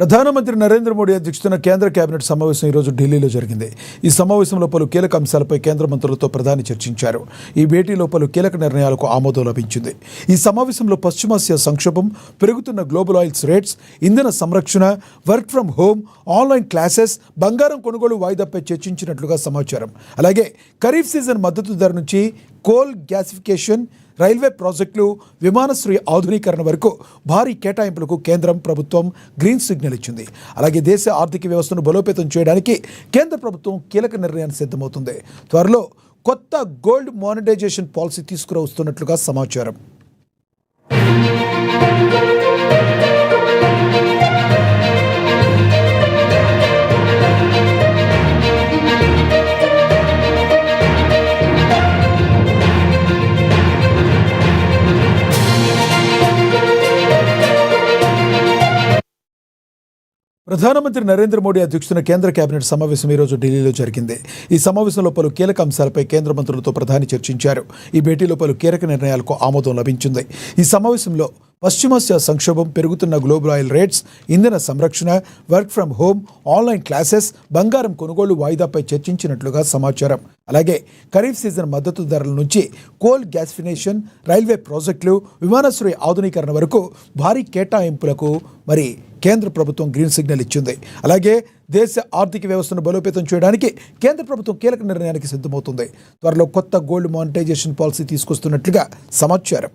ప్రధానమంత్రి నరేంద్ర మోడీ అధ్యక్షతన కేంద్ర కేబినెట్ సమావేశం ఈరోజు ఢిల్లీలో జరిగింది. ఈ సమావేశంలో పలు కీలక అంశాలపై కేంద్ర మంత్రులతో ప్రధాని చర్చించారు. ఈ భేటీలో పలు కీలక నిర్ణయాలకు ఆమోదం లభించింది. ఈ సమావేశంలో పశ్చిమాసియా సంక్షోభం, పెరుగుతున్న గ్లోబల్ ఆయిల్స్ రేట్స్, ఇంధన సంరక్షణ, work from home, online classes, బంగారం కొనుగోలు వాయిదాపై చర్చించినట్లుగా సమాచారం. అలాగే ఖరీఫ్ సీజన్ మద్దతు ధర నుంచి కోల్ గ్యాసిఫికేషన్, రైల్వే ప్రాజెక్టులు, విమానాశ్రయ ఆధునీకరణ వరకు భారీ కేటాయింపులకు కేంద్రం ప్రభుత్వం గ్రీన్ సిగ్నల్ ఇచ్చింది. అలాగే దేశ ఆర్థిక వ్యవస్థను బలోపేతం చేయడానికి కేంద్ర ప్రభుత్వం కీలక నిర్ణయాన్ని సిద్ధమవుతుంది. త్వరలో కొత్త గోల్డ్ మానిటైజేషన్ పాలసీ తీసుకురావస్తున్నట్లుగా సమాచారం. ప్రధానమంత్రి నరేంద్ర మోడీ అధ్యక్షతన కేంద్ర కేబినెట్ సమావేశం ఈరోజు ఢిల్లీలో జరిగింది. ఈ సమావేశంలో పలు కీలక అంశాలపై కేంద్ర మంత్రులతో ప్రధాని చర్చించారు. ఈ భేటీలో పలు కీలక నిర్ణయాలకు ఆమోదం లభించింది. ఈ సమావేశంలో పశ్చిమాసియా సంక్షోభం, పెరుగుతున్న గ్లోబల్ ఆయిల్ రేట్స్, ఇంధన సంరక్షణ, work from home, online classes, బంగారం కొనుగోలు వాయిదాపై చర్చించినట్లుగా సమాచారం. అలాగే ఖరీఫ్ సీజన్ మద్దతు ధరల నుంచి కోల్ గ్యాసిఫికేషన్, రైల్వే ప్రాజెక్టులు, విమానాశ్రయ ఆధునీకరణ వరకు భారీ కేటాయింపులకు కేంద్ర ప్రభుత్వం గ్రీన్ సిగ్నల్ ఇచ్చింది. అలాగే దేశ ఆర్థిక వ్యవస్థను బలోపేతం చేయడానికి కేంద్ర ప్రభుత్వం కీలక నిర్ణయానికి సిద్ధమవుతుంది. త్వరలో కొత్త గోల్డ్ మానిటైజేషన్ పాలసీ తీసుకొస్తున్నట్లుగా సమాచారం.